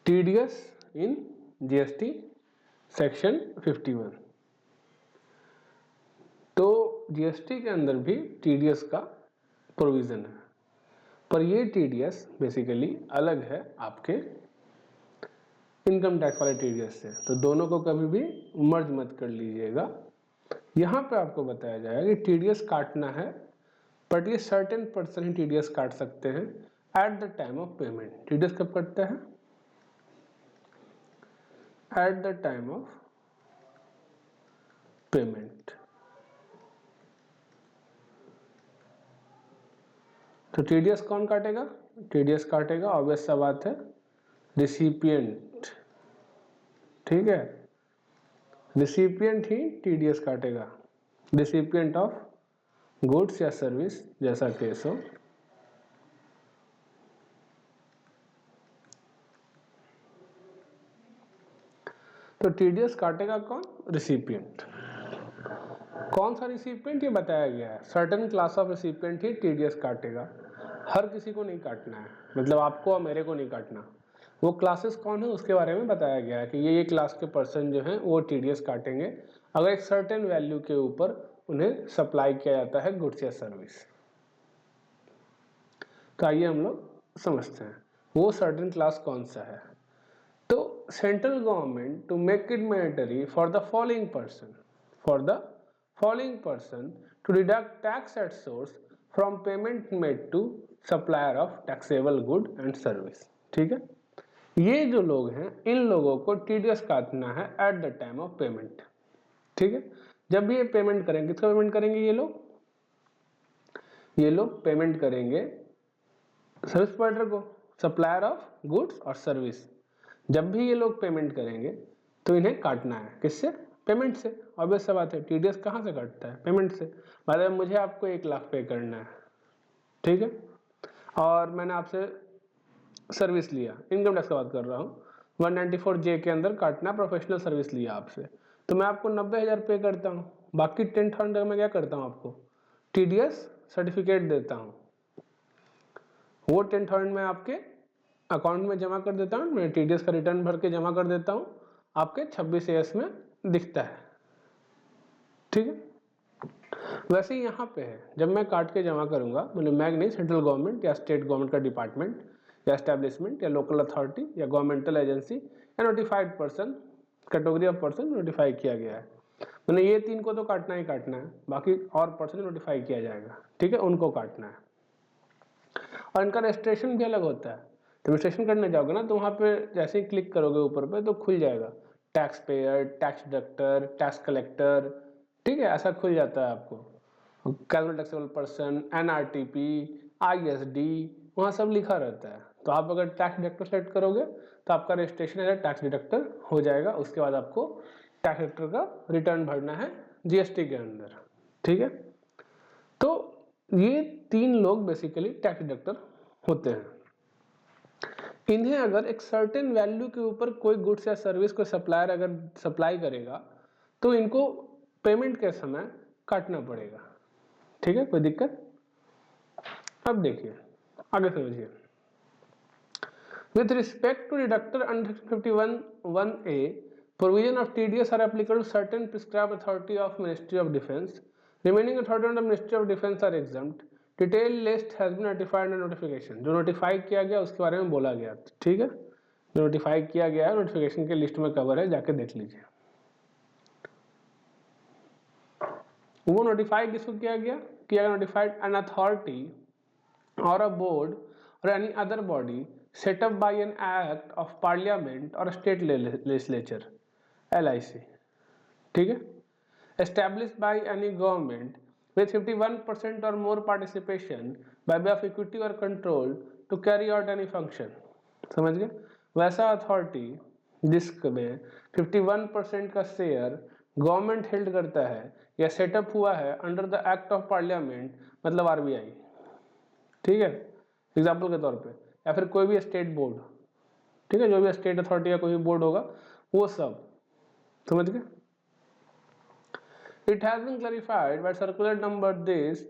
TDS इन GST section 51। तो GST के अंदर भी TDS का प्रोविजन है, पर ये TDS बेसिकली अलग है आपके इनकम टैक्स वाले TDS से, तो दोनों को कभी भी मर्ज मत कर लीजिएगा। यहाँ पे आपको बताया जाएगा कि TDS काटना है, बट ये सर्टेन पर्सन ही TDS काट सकते हैं at the time of payment. TDS कब कटता है? At the time of payment. तो TDS कौन काटेगा? TDS काटेगा ऑब्वियस सा बात है रिसिपिएंट, ठीक है, रिसिपिएंट ही TDS काटेगा, रिसिपिएंट ऑफ गुड्स या सर्विस जैसा केस हो। तो TDS काटेगा कौन? रिसिपिएंट। कौन सा रिसिपिएंट ये बताया गया है, certain class of recipient he TDS काटेगा, हर किसी को नहीं काटना है, मतलब आपको और मेरे को नहीं काटना। वो क्लासेस कौन है उसके बारे में बताया गया है कि ये क्लास के पर्सन जो हैं वो TDS काटेंगे अगर एक सर्टेन वैल्यू के ऊपर उन्हें सप्लाई किया जाता है गुड्स या सर्विस। तो आइए हम लोग समझते हैं वो सर्टेन क्लास कौन सा है। तो central government to make it mandatory for the following person to deduct tax at source from payment made to supplier of taxable good and service. ठीक है, ये जो लोग हैं इन लोगों को TDS काटना है at the time of payment. ठीक है, जब भी ये पेमेंट करेंगे, किसका पेमेंट करेंगे? ये लोग पेमेंट करेंगे सर्विस प्रोवाइडर को, सप्लायर ऑफ गुड्स और सर्विस। जब भी ये लोग पेमेंट करेंगे तो इन्हें काटना है, किससे? पेमेंट से। ऑब्वियस सा बात है, TDS कहाँ से काटता है? पेमेंट से। मतलब मुझे आपको 1 लाख पे करना है, ठीक है, और मैंने आपसे सर्विस लिया, इनकम टैक्स का बात कर रहा हूँ, 194J के अंदर काटना, प्रोफेशनल सर्विस लिया आपसे, तो मैं आपको 90,000 पे करता हूँ, बाकी 10,000 मैं क्या करता हूँ आपको TDS सर्टिफिकेट देता हूँ। वो 10,000 मैं आपके अकाउंट में जमा कर देता हूँ, मैं TDS का रिटर्न भर के जमा कर देता हूँ, आपके 26AS में दिखता है। ठीक है, वैसे ही यहाँ पे है, जब मैं काट के जमा करूंगा, मतलब मैं नहीं, सेंट्रल गवर्नमेंट या स्टेट गवर्नमेंट का डिपार्टमेंट या एस्टेब्लिशमेंट या लोकल अथॉरिटी या गवर्नमेंटल एजेंसी या notified person, category of person notify किया गया है, मैंने ये 3 को तो काटना ही काटना है, बाकी और पर्सन नोटिफाई किया जाएगा, ठीक है, उनको काटना है। और इनका रजिस्ट्रेशन भी अलग होता है। तो रजिस्ट्रेशन करने जाओगे ना तो वहाँ पे जैसे ही क्लिक करोगे ऊपर पे तो खुल जाएगा tax payer, tax deductor, tax collector, ठीक है, ऐसा खुल जाता है आपको, casual taxable person, NRTP, ISD, वहाँ सब लिखा रहता है। तो आप अगर टैक्स डिडक्टर सेलेक्ट करोगे तो आपका रजिस्ट्रेशन एज टैक्स डिडक्टर हो जाएगा। उसके बाद आपको टैक्स डिडक्टर का रिटर्न भरना है GST के अंदर। ठीक है, तो ये 3 लोग बेसिकली टैक्स डिडक्टर होते हैं। इन्हें अगर एक सर्टेन वैल्यू के ऊपर कोई गुड्स या सर्विस को सप्लायर अगर सप्लाई करेगा तो इनको पेमेंट के समय काटना पड़ेगा। ठीक है, कोई दिक्कत? अब देखिए आगे समझिए। With respect to deductor under 51(1)(a), provision of TDS are applicable to certain prescribed authority of Ministry of Defence. Remaining authority under Ministry of Defence are exempt. Detail list has been notified and notification, जो notify किया गया उसके बारे में बोला गया। ठीक है, जो नोटिफाई किया गया है नोटिफिकेशन के लिस्ट में कवर है, जाके देख लीजिए। वो नोटिफाई किसको किया गया नोटिफाइड एन अथॉरिटी और अ बोर्ड और any other body set up by an act of parliament or state legislature, LIC, ठीक है, established by any government with 51% or more participation by way of equity or control to carry out any function। समझ गए? वैसा authority जिसमें 51% का share government held करता है या सेटअप हुआ है under the act of parliament, मतलब RBI, ठीक है, एग्जाम्पल के तौर पे, या फिर कोई भी स्टेट बोर्ड, ठीक है, जो भी स्टेट अथॉरिटी या कोई भी बोर्ड होगा वो सब। समझ गए? It has been clarified by circular number this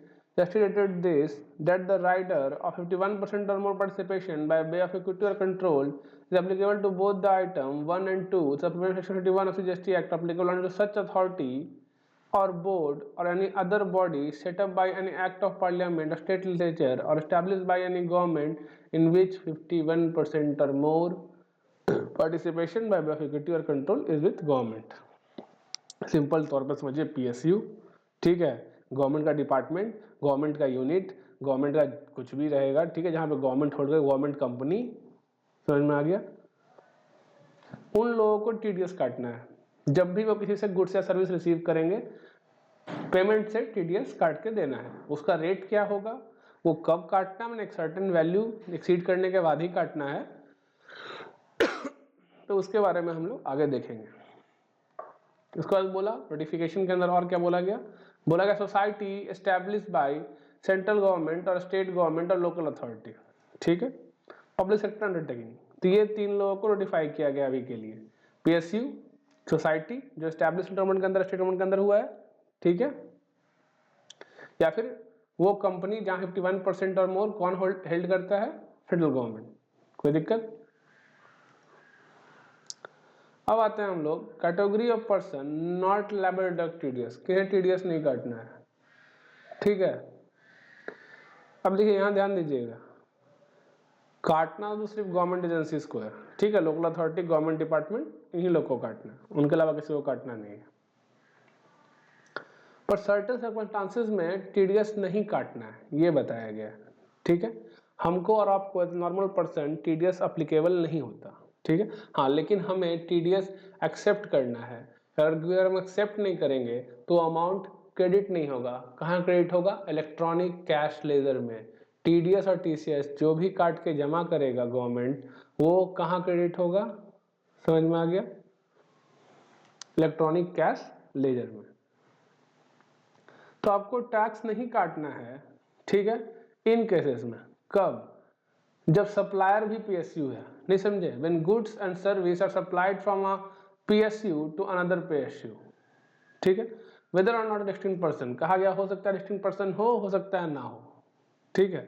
stated this that the rider of 51% or more participation by way of equity or control is applicable to both the item 1 and 2. Supplementary Section 51 of the GST Act applicable only to such authority or board or any other body set up by any act of parliament or state legislature or established by any government in which 51% or more participation by way of equity or control is with government. Simple तौर पर समझिए PSU, ठीक है, government का department, government का unit, government का कुछ भी रहेगा, ठीक है, जहाँ पे गवर्नमेंट होल्ड कर गवर्नमेंट कंपनी, समझ में आ गया। उन लोगों को TDS काटना है जब भी वो किसी से गुड्स या सर्विस रिसीव करेंगे, पेमेंट से TDS काट के देना है। उसका रेट क्या होगा, वो कब काटना है, मैंने एक सर्टेन वैल्यू एक्सीड करने के बाद ही काटना है, तो उसके बारे में हम लोग आगे देखेंगे। इसके बाद बोला नोटिफिकेशन के अंदर और क्या बोला गया, बोला गया society established by central government और स्टेट गवर्नमेंट और लोकल अथॉरिटी, ठीक है, पब्लिक सेक्टर अंडरटेकिंग। तो ये तीन लोगों को नोटिफाई किया गया अभी के लिए। PSU सोसाइटी जो एस्टैब्लिश गवर्नमेंट के अंदर, स्टेट गवर्नमेंट के अंदर हुआ है, ठीक है, या फिर वो कंपनी जहां 51% और मोर कौन हेल्ड करता है, फेडरल गवर्नमेंट। कोई दिक्कत। अब आते हैं हम लोग category of person not liable deduct TDS, किन्हें TDS नहीं काटना है, ठीक है। अब देखिए यहां ध्यान दीजिएगा, काटना तो सिर्फ गवर्नमेंट एजेंसीज को है, ठीक है, लोकल अथॉरिटी, गवर्नमेंट डिपार्टमेंट, इन्हीं लोग को काटना है, उनके अलावा किसी को काटना नहीं है। पर सर्टेन सर्कमस्टांसेस में TDS नहीं काटना है, ये बताया गया, ठीक है। हमको और आपको as normal person TDS applicable नहीं होता, ठीक है। हाँ, लेकिन हमें TDS एक्सेप्ट करना है। अगर हम एक्सेप्ट नहीं करेंगे तो अमाउंट क्रेडिट नहीं होगा। कहाँ क्रेडिट होगा, इलेक्ट्रॉनिक कैश लेजर में। TDS और TCS जो भी काट के जमा करेगा गवर्नमेंट, वो कहाँ क्रेडिट होगा, समझ में आ गया, इलेक्ट्रॉनिक कैश लेजर में। तो आपको टैक्स नहीं काटना है, ठीक है, इन केसेस में। कब, जब सप्लायर भी PSU है, नहीं समझे, when goods and service are supplied from a PSU to another PSU, ठीक है, वेदर और नॉट डिस्टिंक्ट पर्सन, कहा गया हो सकता है डिस्टिंक्ट पर्सन हो सकता है ना हो, ठीक है,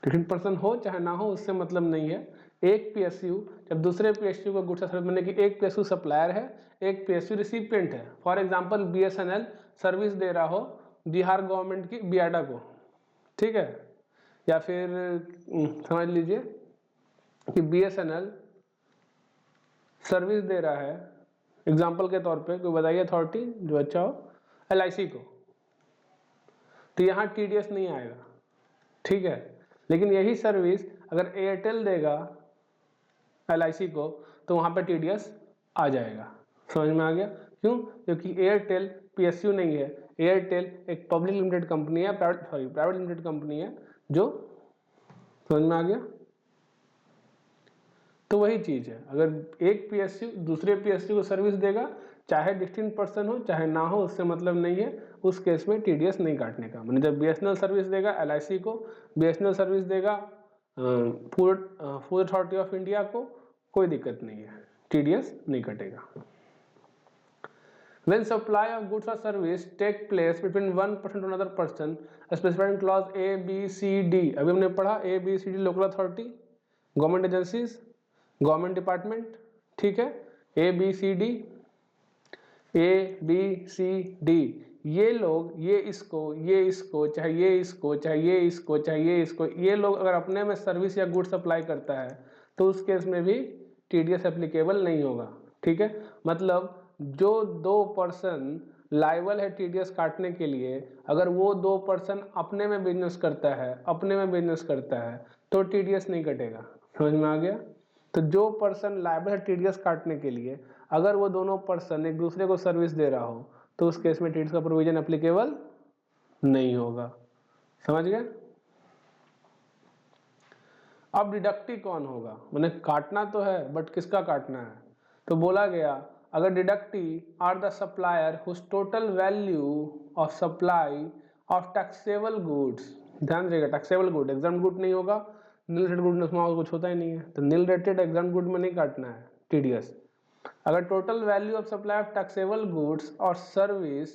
डिस्टिंक्ट पर्सन हो चाहे ना हो उससे मतलब नहीं है। एक PSU जब दूसरे PSU को गुड्स सर्विस मिलने की, एक PSU सप्लायर है, एक PSU रिसिपिएंट है। फॉर एग्जांपल BSNL सर्विस दे रहा हो बिहार गवर्नमेंट की बियाडा को, ठीक है, या फिर समझ लीजिए कि BSNL सर्विस दे रहा है, एग्जांपल के तौर पे कोई बताइए अथॉरिटी जो अच्छा हो, LIC को, तो यहाँ TDS नहीं आएगा, ठीक है। लेकिन यही सर्विस अगर एयरटेल देगा LIC को तो वहाँ पे TDS आ जाएगा, समझ में आ गया। क्यों, क्योंकि एयरटेल PSU नहीं है, एयरटेल एक पब्लिक लिमिटेड कंपनी है, प्राइवेट लिमिटेड कंपनी है, जो, समझ में आ गया। तो वही चीज है, अगर एक PSU दूसरे PSU को सर्विस देगा, चाहे डिस्टिंक्ट पर्सन हो चाहे ना हो उससे मतलब नहीं है, उस केस में TDS नहीं काटने का। मैंने जब BSNL सर्विस देगा LIC को, BSNL सर्विस देगा फूड अथॉरिटी ऑफ इंडिया को, कोई दिक्कत नहीं है, TDS नहीं कटेगा। When supply of goods or service take place between one person to another person, specified in clause A, B, C, D, अभी हमने पढ़ा A, B, C, D, local authority, government agencies, government department, ठीक है, A, B, C, D, A, B, C, D, ये लोग, ये इसको, चाहे ये इसको, चाहे ये इसको, चाहे ये इसको, ये लोग अगर अपने में सर्विस या गुड सप्लाई करता है तो उस केस में भी TDS एप्लीकेबल नहीं होगा, ठीक है। मतलब जो दो पर्सन लायबल है TDS काटने के लिए, अगर वो दो पर्सन अपने में बिजनेस करता है तो TDS नहीं कटेगा, समझ में आ गया। तो जो पर्सन लायबल है TDS काटने के लिए, अगर वो दोनों पर्सन एक दूसरे को सर्विस दे रहा हो तो उस केस में TDS का प्रोविजन एप्लीकेबल नहीं होगा, समझ गए। अब डिडक्टी कौन होगा, मैंने काटना तो है बट किसका काटना है, तो बोला गया अगर deductee are the supplier whose total value of supply of taxable goods, ध्यान रखिएगा टैक्सेबल गुड, एग्जाम गुड नहीं होगा, नील रेटेड गुड में कुछ होता ही नहीं है, तो नील रेटेड एग्जाम गुड में नहीं काटना है TDS। अगर total value of supply of taxable goods और service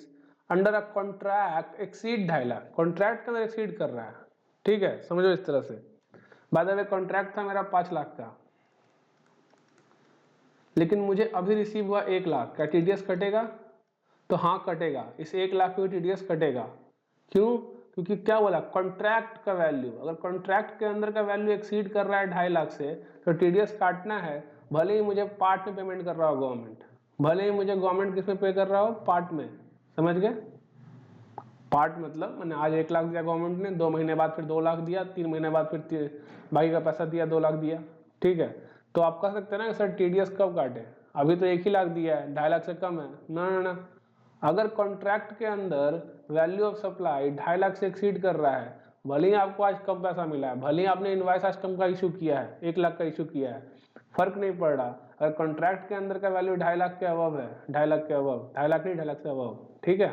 under a contract exceed 2.5 lakh, contract के अंदर एक्सीड कर रहा है, ठीक है, समझो इस तरह से। बाय द वे कॉन्ट्रैक्ट था मेरा 5 लाख का, लेकिन मुझे अभी रिसीव हुआ 1 लाख, क्या टीडीएस कटेगा? तो हाँ कटेगा, इस 1 लाख पे टीडीएस कटेगा। क्यों? क्योंकि क्या बोला, कॉन्ट्रैक्ट का वैल्यू, अगर कॉन्ट्रैक्ट के अंदर का वैल्यू एक्सीड कर रहा है 2.5 लाख से तो टीडीएस काटना है, भले ही मुझे पार्ट में पेमेंट कर रहा हो गवर्नमेंट, भले ही मुझे गवर्नमेंट किस में पे कर रहा हो, पार्ट में, समझ गए? पार्ट मतलब मैंने आज 1 लाख दिया गवर्नमेंट ने, 2 महीने बाद फिर 2 लाख दिया, 3 महीने बाद फिर बाकी का पैसा दिया, 2 लाख दिया, ठीक है। तो आप कह सकते हैं ना कि सर टीडीएस कब काटे, अभी तो 1 ही लाख दिया है, 2.5 लाख से कम है। ना ना ना, अगर कॉन्ट्रैक्ट के अंदर वैल्यू ऑफ सप्लाई 2.5 लाख से एक्सीड कर रहा है, भले ही आपको आज कम पैसा मिला है, भले ही आपने इनवॉइस आज कम का इशू किया है, 1 लाख का इशू किया है, फर्क नहीं पड़ रहा। अगर कॉन्ट्रैक्ट के अंदर का वैल्यू 2.5 लाख के अबव है, 2.5 लाख के अबव, 2.5 लाख नहीं 2.5 लाख से अबव, ठीक है,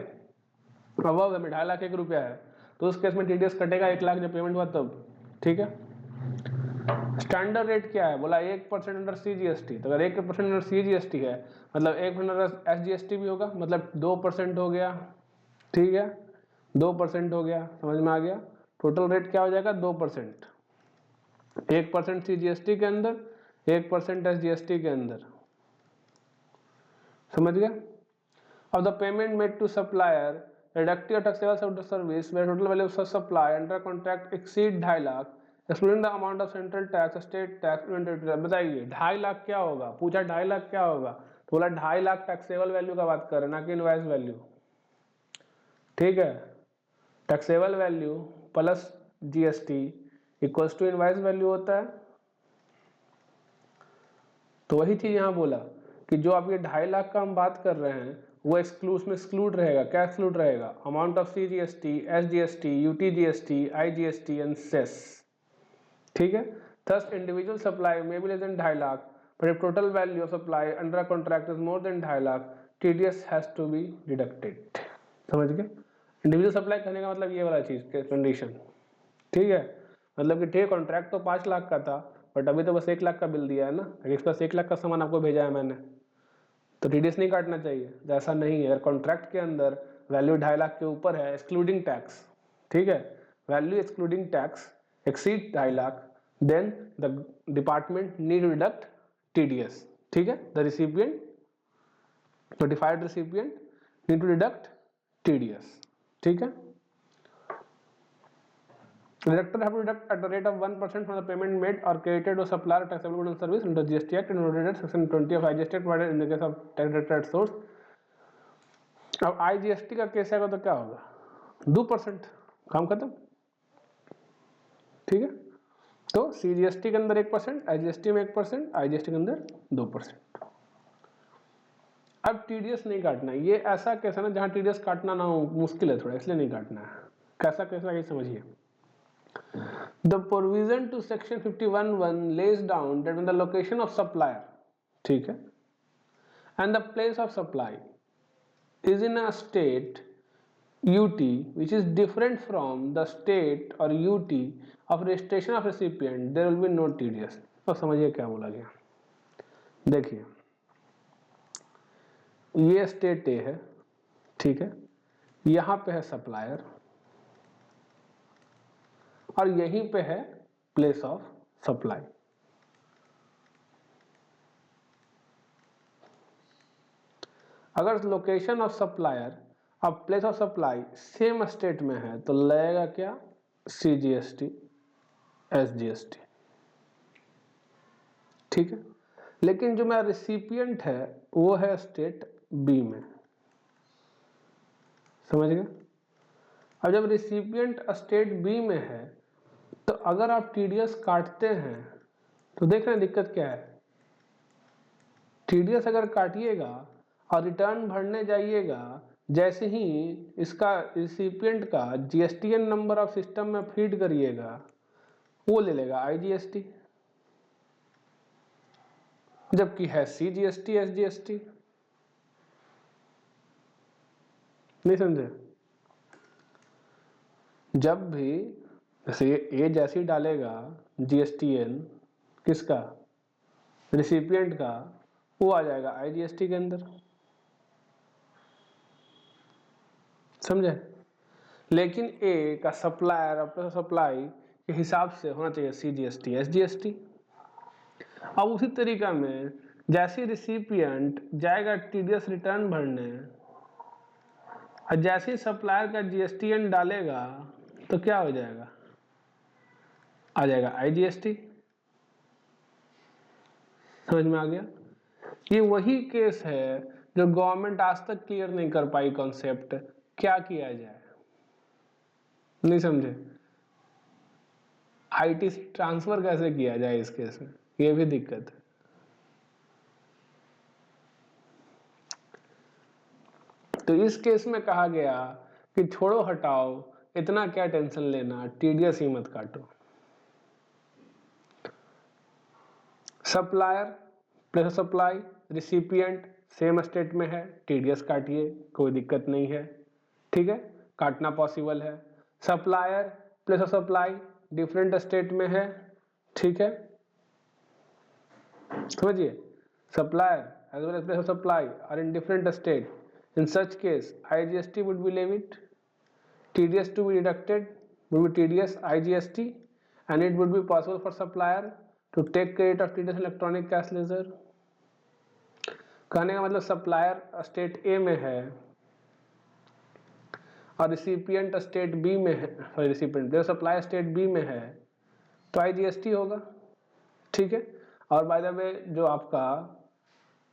अबव है, 2.5 लाख 1 रुपया है, तो उस केस में टीडीएस कटेगा 1 लाख जब पेमेंट हुआ तब, ठीक है। स्टैंडर्ड रेट क्या है, बोला 1% अंडर सीजीएसटी, तो अगर 1% अंडर सीजीएसटी है मतलब 1% अंडर एसजीएसटी भी होगा, मतलब 2% हो गया, ठीक है, 2% हो गया, समझ में आ गया। टोटल रेट क्या हो जाएगा, 2%, 1% सीजीएसटी के अंदर, 1% एसजीएसटी के अंदर, समझ गया। अब the payment made to supplier deductive or taxable service where total value of such supply under contract exceed 2.5 lakh excluding the amount of central tax, state tax, बताइए 2.5 लाख क्या होगा, पूछा 2.5 लाख क्या होगा, तो बोला 2.5 लाख टैक्सेबल वैल्यू का बात कर रहे हैं, ना कि इनवॉइस वैल्यू, ठीक है। Taxable value plus GST equals to invoice value होता है। तो वही चीज यहाँ बोला कि जो आप ये 2.5 लाख का हम बात कर रहे हैं वो उसमें एक्सक्लूड रहेगा, क्या एक्सक्लूड रहेगा, amount of CGST, SGST, UTGST, IGST and cess, ठीक है। Thus individual supply may be less than 2.5 lakh but if total value of supply under a contract is more than 2.5 lakh TDS has to be deducted, समझ गए। Individual supply करने का मतलब ये वाला चीज कंडीशन, ठीक है, मतलब कि ठीक कॉन्ट्रैक्ट तो 5 लाख का था बट अभी तो बस 1 लाख का बिल दिया है ना, इस पास 1 लाख का सामान आपको भेजा है मैंने, तो टीडीएस नहीं काटना चाहिए, ऐसा नहीं है। अगर कॉन्ट्रैक्ट के अंदर वैल्यू 2.5 लाख के ऊपर है एक्सक्लूडिंग टैक्स, ठीक है, value excluding tax exceed 2.5 lakh, then the department need to deduct TDS, ठीक है, the recipient, notified recipient need to deduct TDS, ठीक है। Deductor have to deduct at the rate of 1% from the payment made or credited to supplier taxable goods and service under GST Act and noted section 20 of IGST Act provided in the case of tax deducted at source. अब IGST का case आएगा तो क्या होगा, 2%, काम खत्म, ठीक है। तो CGST के अंदर 1%, IGST में 1%, IGST के अंदर 2%। अब TDS नहीं काटना, ये ऐसा केस है ना जहां TDS काटना ना हो मुश्किल है थोड़ा, इसलिए नहीं काटना है। कैसा केस है ये समझिए। The provision to section 51(1) lays down that when the location of supplier, ठीक है, and the place of supply is in a state UT which is different from the state or UT of registration of recipient, there will be no TDS। तो समझिए क्या बोला गया, देखिए ये state A है, ठीक है, यहां पे है सप्लायर और यहीं पे है प्लेस ऑफ सप्लाई। अगर लोकेशन ऑफ सप्लायर और place of supply same state में है तो लगेगा क्या, सीजीएसटी, एसजीएसटी, ठीक है। लेकिन जो मेरा रिसिपिएंट है वो है स्टेट बी में, समझ गए। अब जब रिसिपिएंट स्टेट बी में है तो अगर आप टीडीएस काटते हैं तो देख रहे हैं दिक्कत क्या है, टीडीएस अगर काटिएगा और रिटर्न भरने जाइएगा, जैसे ही इसका रिसिपिएंट का जीएसटीएन नंबर ऑफ सिस्टम में फीड करिएगा वो ले लेगा आईजीएसटी, जबकि है सीजीएसटी, एसजीएसटी, नहीं समझे। जब भी जैसे ये जैसे ही डालेगा जीएसटीएन किसका, रिसिपिएंट का, वो आ जाएगा आईजीएसटी के अंदर, समझे। लेकिन ए का सप्लायर और सप्लाई के हिसाब से होना चाहिए CGST SGST। अब उसी तरीका में जैसे रिसिपिएंट जाएगा TDS रिटर्न भरने और जैसे ही सप्लायर का GSTN डालेगा तो क्या हो जाएगा, आ जाएगा IGST। समझ में आ गया। ये वही केस है जो गवर्नमेंट आज तक क्लियर नहीं कर पाई कॉन्सेप्ट, क्या किया जाए, नहीं समझे। ITC ट्रांसफर कैसे किया जाए इस केस में, ये भी दिक्कत है। तो इस केस में कहा गया कि छोड़ो हटाओ, इतना क्या टेंशन लेना, TDS ही मत काटो। Supplier plus supply recipient same state में है, TDS काटिए, कोई दिक्कत नहीं है, ठीक है, काटना पॉसिबल है। Supplier plus supply different state में है, ठीक है, समझिए। Supplier as well as place of supply are in different state. In such case, IGST would be levied, TDS to be deducted would be TDS IGST, and it would be possible for supplier to take credit of TDS electronic cash ledger। कहने का मतलब supplier state A में है और recipient state B में है, sorry recipient supplier state B में है तो IGST होगा, ठीक है। और बाय द वे जो आपका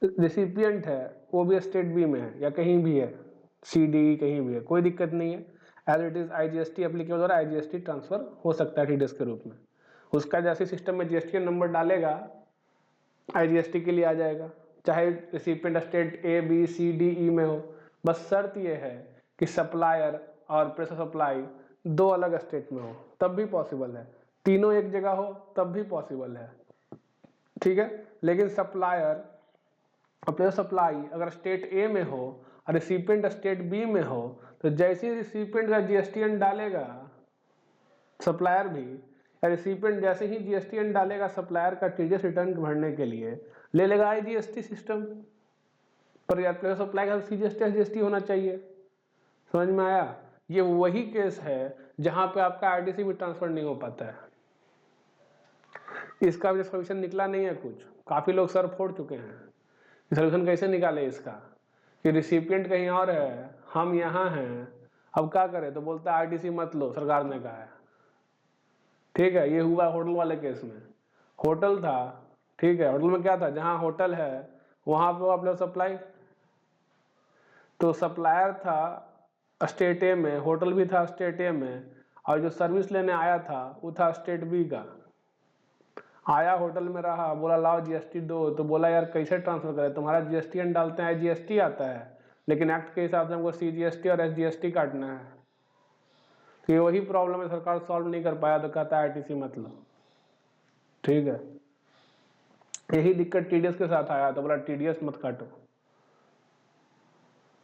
रिसिपिएंट है वो भी स्टेट बी में है या कहीं भी है, CD कहीं भी है, कोई दिक्कत नहीं है। As it is IGST applicable और IGST ट्रांसफर हो सकता है TDS के रूप में। उसका जैसे सिस्टम में GST नंबर डालेगा IGST के लिए आ जाएगा, चाहे recipient state A B C D E में हो। बस शर्त ये है कि सप्लायर और प्रेशर सप्लाई दो अलग स्टेट में हो तब भी पॉसिबल है, तीनों एक जगह हो तब भी पॉसिबल है, ठीक है। लेकिन सप्लायर और प्रेशर सप्लाई अगर स्टेट A में हो और रिसिपिएंट स्टेट B में हो तो जैसे ही रिसिपिएंट का GSTN डालेगा सप्लायर भी, या रिसिपिएंट जैसे ही GSTN डालेगा सप्लायर का TDS रिटर्न भरने के लिए ले लेगा IGST सिस्टम पर, या प्रेशर सप्लाई का CGST SGST होना चाहिए। समझ में आया। ये वही केस है जहां पे आपका ITC भी ट्रांसफर नहीं हो पाता है। इसका भी सोल्यूशन निकला नहीं है कुछ, काफी लोग सर फोड़ चुके हैं सोल्यूशन कैसे निकाले इसका, कि रिसिपिएंट कहीं और है हम यहाँ हैं, अब क्या करें, तो बोलता है ITC मत लो, सरकार ने कहा है, ठीक है। ये हुआ होटल वाले केस में, होटल था, ठीक है, होटल में क्या था, जहाँ होटल है वहां पे आप लोग सप्लाई, तो सप्लायर था स्टेट ए में, होटल भी था स्टेट ए में, और जो सर्विस लेने आया था वो था स्टेट बी का। आया होटल में रहा, बोला लाओ GST दो, तो बोला यार कैसे ट्रांसफर करें, तुम्हारा GSTN डालते हैं IGST आता है, लेकिन एक्ट के हिसाब से हमको CGST और SGST काटना है। तो ये वही प्रॉब्लम है, सरकार सॉल्व नहीं कर पाया तो कहता है ITC मत लो, ठीक है। यही दिक्कत TDS के साथ आया तो बोला TDS मत काटो,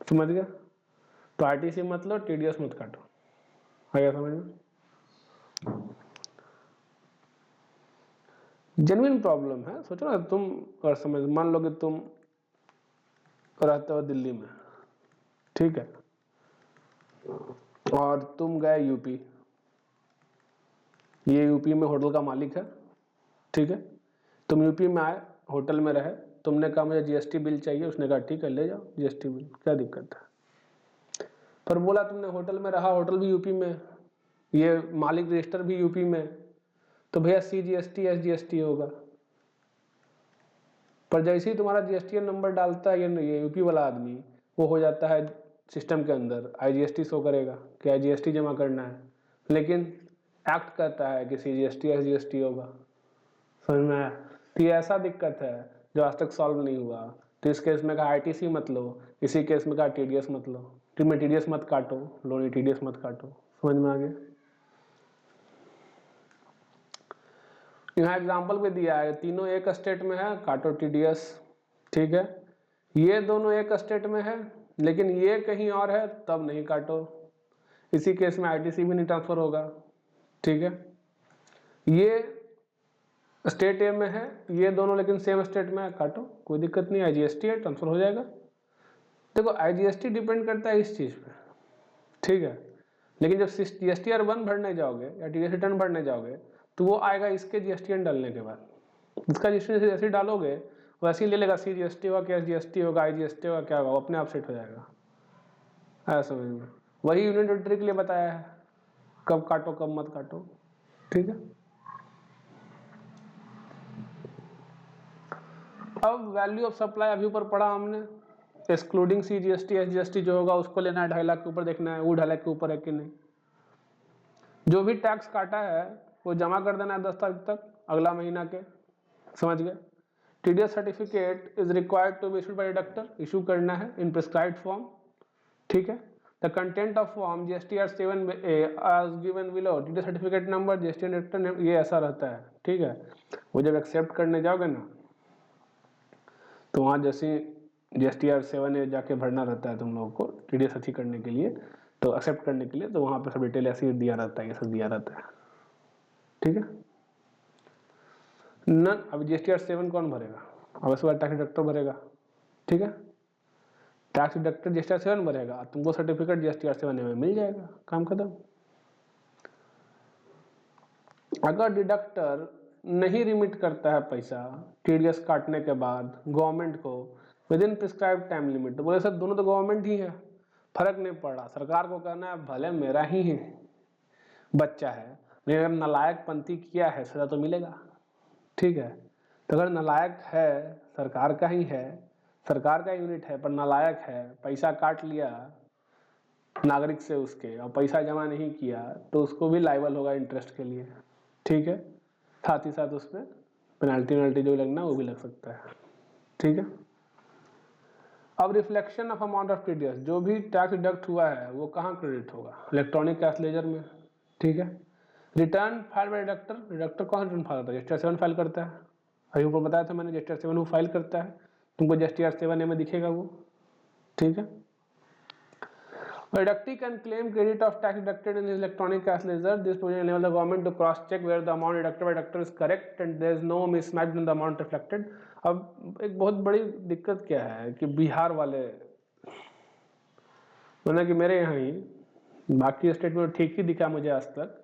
समझ गया। तो ITC मत लो, TDS मत काटो, आया समझ में। जेन्युइन प्रॉब्लम है, सोचो ना तुम, और समझ मान लो कि तुम रहते हो दिल्ली में, ठीक है, और तुम गए यूपी, ये यूपी में होटल का मालिक है, ठीक है। तुम यूपी में आए, होटल में रहे, तुमने कहा मुझे GST बिल चाहिए, उसने कहा ठीक है ले जाओ GST बिल, क्या दिक्कत है। पर बोला तुमने होटल में रहा, होटल भी यूपी में, ये मालिक रजिस्टर भी यूपी में, तो भैया CGST SGST होगा। पर जैसे ही तुम्हारा GSTN नंबर डालता है ये यूपी वाला आदमी, वो हो जाता है सिस्टम के अंदर IGST शो करेगा कि IGST जमा करना है, लेकिन एक्ट कहता है कि CGST SGST होगा। समझ में आया। तो ये ऐसा दिक्कत है जो आज तक सॉल्व नहीं हुआ। तो इस केस में कहा ITC मत लो, इसी केस में कहा TDS मत लो, तो मैं TDS मत काटो, लोनी TDS मत काटो। समझ में आ गया। यहाँ एग्जाम्पल भी दिया है, तीनों एक स्टेट में है, काटो TDS, ठीक है। ये दोनों एक स्टेट में है लेकिन ये कहीं और है तब नहीं काटो, इसी केस में ITC भी नहीं ट्रांसफर होगा, ठीक है। ये स्टेट ए में है, ये दोनों लेकिन सेम स्टेट में है, काटो कोई दिक्कत नहीं, IGST है ट्रांसफर हो जाएगा। देखो IGST डिपेंड करता है इस चीज पे, ठीक है। लेकिन जब GSTR 1 भरने जाओगे या TDS रिटर्न भरने जाओगे तो वो आएगा इसके GSTN डालने के बाद। इसका GST जैसे डालोगे वैसे ही ले लेगा, CGST होगा, KSGST होगा, IGST होगा, क्या होगा, वो अपने आप सेट हो जाएगा। आया समझ में? वही यूनिट एंट्री के लिए बताया है, कब काटो कब मत काटो। ठीक है। अब वैल्यू ऑफ सप्लाई अभी ऊपर पढ़ा हमने, एक्सक्लूडिंग CGST SGST जो होगा उसको लेना है, 2.5 लाख के ऊपर देखना है वो 2.5 लाख के ऊपर है कि नहीं। जो भी टैक्स काटा है वो जमा कर देना है 10 तारीख तक अगला महीना के, समझ गए। TDS certificate is required to be issued by deductor, issue करना है इन प्रिस्क्राइब्ड फॉर्म। ठीक है। The content of form GSTR 7A as given below, TDS certificate number, GST deductor name, ये ऐसा रहता है। ठीक है। वो जब एक्सेप्ट करने जाओगे ना तो वहाँ जैसे GSTR 7A जाके भरना रहता है तुम लोगों को TDS अच्छी करने के लिए, तो एक्सेप्ट करने के लिए, तो वहाँ पर सब डिटेल ऐसे ही दिया रहता है, ये सब दिया रहता है। ठीक है। नन, अब GSTR 7 कौन भरेगा? अब इसके बाद टैक्स डिडक्टर भरेगा। ठीक है। टैक्स डिडक्टर GSTR 7 भरेगा, तुमको सर्टिफिकेट GSTR 7A में मिल जाएगा, काम खत्म। अगर डिडक्टर नहीं रिमिट करता है पैसा TDS काटने के बाद गवर्नमेंट को with in prescribe time limit, तो बोले सर दोनों तो गवर्नमेंट ही है, फर्क नहीं पड़ा, सरकार को कहना है भले मेरा ही है बच्चा है, लेकिन अगर नालायक पंथी किया है सजा तो मिलेगा। ठीक है। तो अगर नालायक है, सरकार का ही है, सरकार का यूनिट है पर नालायक है, पैसा काट लिया नागरिक से उसके और पैसा जमा नहीं किया, तो उसको भी लायबल होगा इंटरेस्ट के लिए। ठीक है। साथ ही साथ उस पर पेनल्टी जो लगना वो भी लग सकता है। ठीक है। अब reflection of amount of TDS, जो भी टैक्स डिडक्ट हुआ है वो कहाँ क्रेडिट होगा? इलेक्ट्रॉनिक कैश लेजर में। ठीक है। Return file by deductor, deductor कौन रिटर्न फाइल करता है? GSTR 7 फाइल करता है, अभी ऊपर बताया था मैंने, GSTR 7 वो फाइल करता है, तुमको GSTR 7A में दिखेगा वो। ठीक है। Deductee can claim credit of tax deducted in his electronic cash ledger. This provision enables the government to cross check where the amount deducted by deductor is correct and there is no mismatch in the amount reflected. अब एक बहुत बड़ी दिक्कत क्या है कि बिहार वाले, मतलब कि मेरे यहाँ ही, बाकी स्टेट में ठीक ही दिखा मुझे आज तक,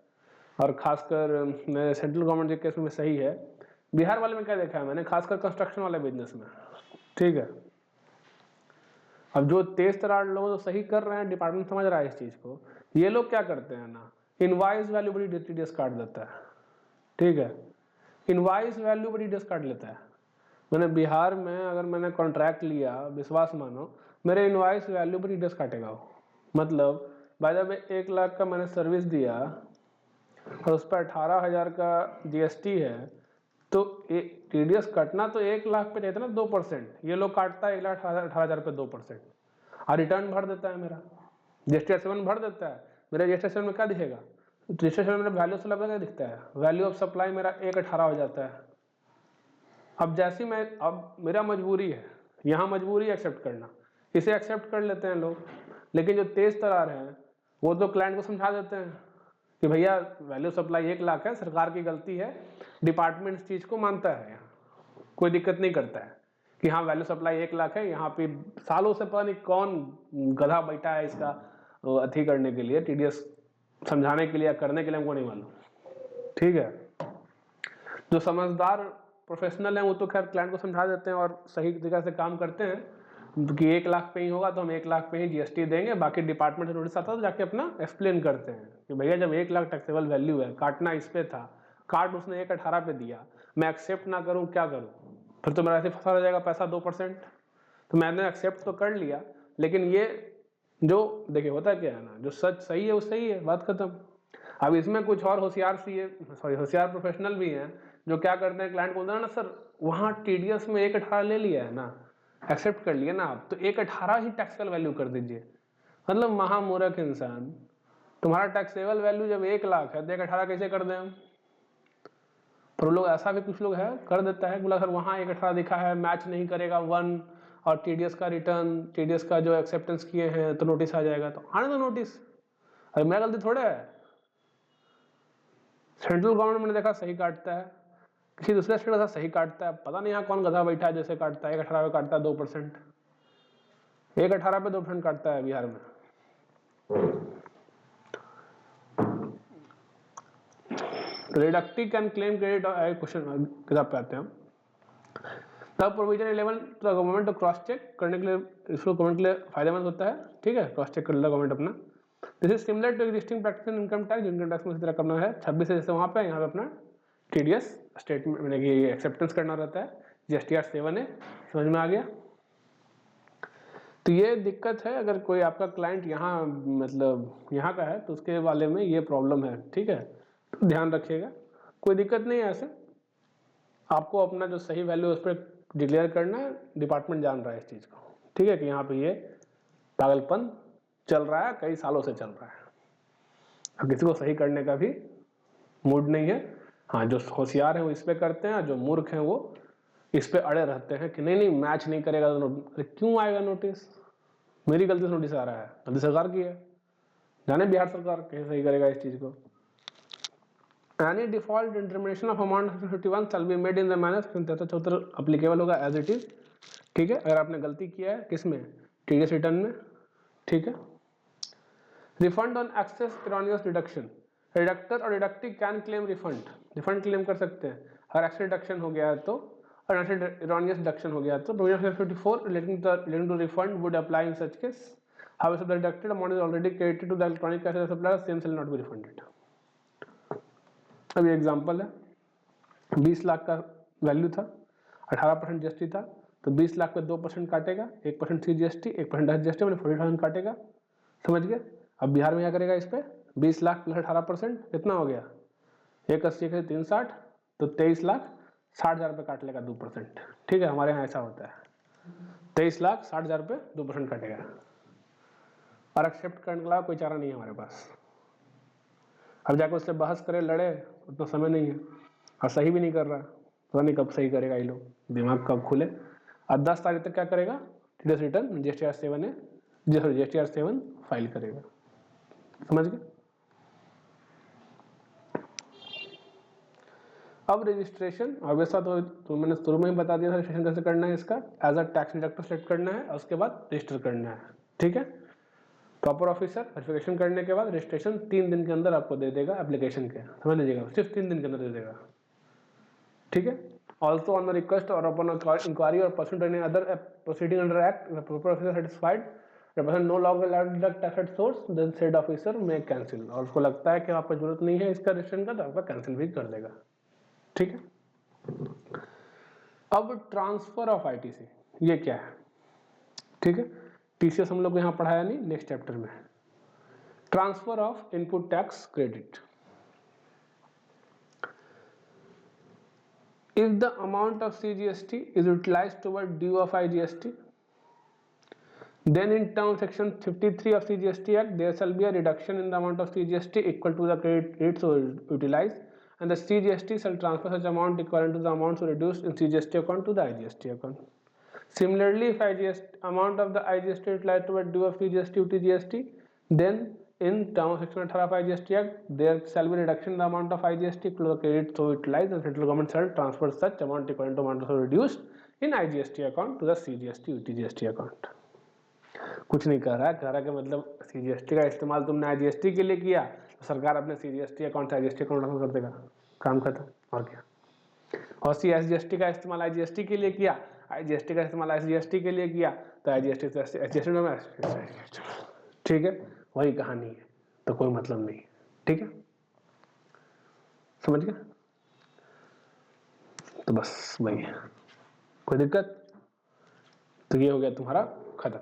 और खासकर मेरे सेंट्रल गवर्नमेंट के केस में सही है, बिहार वाले में क्या देखा है मैंने, खासकर कंस्ट्रक्शन वाले बिजनेस में। ठीक है। अब जो तेज तरार लोग तो सही कर रहे हैं, डिपार्टमेंट समझ रहा है इस चीज को, ये लोग क्या करते हैं ना, इनवाइस वैल्यू बड़ी TDS काट देता है। ठीक है। इनवाइस वैल्यू बड़ी TDS काट लेता है। मैंने बिहार में अगर मैंने कॉन्ट्रैक्ट लिया, विश्वास मानो, मेरे इनवाइस वैल्यू बड़ी TDS काटेगा वो। मतलब बाय द वे 1 लाख का मैंने सर्विस दिया और उस पर 18,000 का GST है, तो TDS कटना तो 1 लाख पे देता ना 2%, ये लोग काटता है 1,18,000 पे 2%, और रिटर्न भर देता है मेरा, GSTR 7 भर देता है मेरा। GSTR 7 में क्या दिखेगा? GSTR 7 में वैल्यू ऑफ क्या दिखता है? वैल्यू ऑफ सप्लाई मेरा 1,18 हो जाता है। अब जैसी मैं, अब मेरा मजबूरी है, यहाँ मजबूरी एक्सेप्ट करना, इसे एक्सेप्ट कर लेते हैं लोग, लेकिन जो तेज तरार हैं वो तो क्लाइंट को समझा देते हैं कि भैया वैल्यू सप्लाई 1 लाख है, सरकार की गलती है, डिपार्टमेंट इस चीज को मानता है, कोई दिक्कत नहीं करता है कि हाँ वैल्यू सप्लाई 1 लाख है, यहाँ पे सालों से पता नहीं कौन गधा बैठा है इसका अथी करने के लिए, TDS समझाने के लिए या करने के लिए, हमको नहीं मालूम। ठीक है। जो समझदार प्रोफेशनल हैं वो तो खैर क्लाइंट को समझा देते हैं और सही तरीके से काम करते हैं कि 1 लाख पे ही होगा तो हम 1 लाख पे ही GST देंगे, बाकी डिपार्टमेंट से नोटिस आता है तो जाके अपना एक्सप्लेन करते हैं कि भैया जब 1 लाख टैक्सेबल वैल्यू है, काटना इस पे था, काट उसने 1,18 पे दिया, मैं एक्सेप्ट ना करूं क्या करूं? फिर तो मेरा ऐसे फंसा रह जाएगा पैसा 2%। तो मैंने एक्सेप्ट तो कर लिया, लेकिन ये जो देखिए होता क्या है ना, जो सच सही है वो सही है, बात खत्म। अब इसमें कुछ और होशियार प्रोफेशनल भी हैं जो क्या करते हैं, क्लाइंट बोलते हैं ना सर वहाँ TDS में 1,18 ले लिया है ना, एक्सेप्ट कर लिया ना आप, तो 1,18 ही टैक्सेबल वैल्यू कर दीजिए। मतलब महामूर्ख इंसान, तुम्हारा टैक्सेबल वैल्यू जब 1 लाख है तो 1,18 कैसे कर दें हम? पर लोग ऐसा भी कुछ लोग है कर देता है, बोला सर वहाँ 1,18 दिखा है, मैच नहीं करेगा 1 और TDS का रिटर्न, TDS का जो एक्सेप्टेंस किए हैं तो नोटिस आ जाएगा, तो आने दो नोटिस, अरे मेरा गलती थोड़े है। सेंट्रल गवर्नमेंट मैंने देखा सही काटता है, किसी दूसरे स्टेट का सही काटता है, पता नहीं यहाँ कौन गधा बैठा है जैसे काटता है, 1,18 पे काटता है 2%, 1,18 पे 2% काटता है बिहार में। रिडक्टी कैन क्लेम क्रेडिट, क्वेश्चन किताब पे आते हैं हम। तब प्रोविजन 11 तो गवर्नमेंट को क्रॉस चेक करने के लिए, इसको गवर्नमेंट के लिए फायदेमंद होता है, ठीक है, क्रॉस चेक कर लेगा गवर्नमेंट अपना। This is similar to existing practice in income tax, income tax में इसी तरह करना है 26 से जैसे वहाँ पे, यहाँ पे अपना टीडीएस स्टेटमेंट यानी कि एक्सेप्टेंस करना रहता है। जीएसटीआर 7 है, समझ में आ गया। तो ये दिक्कत है, अगर कोई आपका क्लाइंट यहाँ मतलब यहाँ का है तो उसके वाले में ये प्रॉब्लम है, ठीक है, तो ध्यान रखिएगा। कोई दिक्कत नहीं है ऐसे, आपको अपना जो सही वैल्यू उस पर डिक्लेयर करना है, डिपार्टमेंट जान रहा है इस चीज़ को, ठीक है, कि यहाँ पे ये पागलपन चल रहा है, कई सालों से चल रहा है, अब किसी को सही करने का भी मूड नहीं है। हाँ, जो होशियार है वो इस पे करते हैं, जो मूर्ख हैं वो इस पे अड़े रहते हैं कि नहीं नहीं मैच नहीं करेगा तो अरे क्यों आएगा नोटिस, मेरी गलती से नोटिस आ रहा है, गलती सरकार की है, जाने बिहार सरकार कैसे सही करेगा इस चीज़ को। Any default determination of amount 51 shall be made in the manner 73 applicable होगा as it is, ठीक है। अगर आपने गलती किया है किसमें, टीडीएस रिटर्न में, ठीक है। Refund on excess erroneous deduction, deductor और deductee can claim refund, refund claim कर सकते हैं अगर एक्सेस डिडक्शन हो गया है तो, और erroneous डिडक्शन हो गया तो provision 54 relating to refund would apply in such case. However, the deducted amount is already credited to the electronic cash supplier, same shall not be refunded. अब ये एग्जाम्पल है, 20 लाख का वैल्यू था, 18% जीएसटी था, तो 20 लाख पे 2% काटेगा, 1% CGST, 1% जीएसटी, मैंने 40,000 काटेगा, समझ गए। अब बिहार में क्या करेगा इस पे, 20 लाख प्लस 18% कितना हो गया, 180 के 360, तो 23 लाख 60,000 रुपये काट लेगा 2%, ठीक है। हमारे यहाँ ऐसा होता है 23 लाख 60,000 रुपये 2% काटेगा, और एक्सेप्ट करने के अलावा कोई चारा नहीं है हमारे पास। अब जाकर उससे बहस करे, लड़े, उतना समय नहीं है, और सही भी नहीं कर रहा, पता नहीं कब सही करेगा ये लोग, दिमाग कब खुले। और 10 तारीख तक क्या करेगा, टीडीएस रिटर्न जीएसटीआर 7 है, जीएसटीआर 7 फाइल करेगा, समझ गए। अब रजिस्ट्रेशन, और वैसा तो मैंने शुरू में ही बता दिया था रजिस्ट्रेशन कैसे करना है इसका, as a tax deductor select करना है और उसके बाद रजिस्टर करना है, ठीक है। प्रॉपर ऑफिसर वेरिफिकेशन करने के बाद रजिस्ट्रेशन 3 दिन के अंदर आपको दे देगा एप्लीकेशन के, समझ लीजिएगा, सिर्फ 3 दिन के अंदर दे देगा, ठीक है। ऑल्सो ऑन द रिक्वेस्ट और अपॉन इंक्वायरी और person any other proceeding under act proper officer satisfied represent no longer allowed to deduct tax at source, then said officer may cancel, और उसको लगता है कि आपको जरूरत नहीं है इसका रजिस्ट्रेशन का, तो आपका कैंसिल भी कर देगा, ठीक है। अब ट्रांसफर ऑफ आईटीसी, ये क्या है, ठीक है, टीसीएस हम लोग यहाँ पढ़ाया नहीं, नेक्स्ट चैप्टर में। Transfer of input tax credit, if the amount of CGST is utilized toward due of IGST, then in term section 53 of CGST Act there shall be a reduction in the amount of CGST equal to the credit so utilized, and the CGST shall transfer such amount equivalent to the amount so reduced in CGST account to the IGST account. Similarly, if amount of the IGST utilized toward due of CGST UTGST, then in term of section 18 of IGST Act there shall be reduction in the amount of IGST equal to the credit so utilized, and central government shall transfer such amount equivalent to amount so reduced in IGST account to the CGST UTGST account. कुछ नहीं कह रहा है, कह रहा है कि मतलब सीजीएसटी का इस्तेमाल तुमने आईजीएसटी के लिए किया तो सरकार अपने सीजीएसटी अकाउंट से आईजीएसटी अकाउंट ट्रांसफर कर देगा, काम खत्म, और क्या। और सीएसजीएसटी का इस्तेमाल आईजीएसटी के लिए किया, आईजीएसटी का इस्तेमाल आईजीएसटी के लिए किया तो आईजीएसटी से एचजीएसटी में, ठीक है, वही कहानी है, तो कोई मतलब नहीं, ठीक है, समझ गए। तो बस वही है, कोई दिक्कत, तो ये हो गया तुम्हारा खत्म।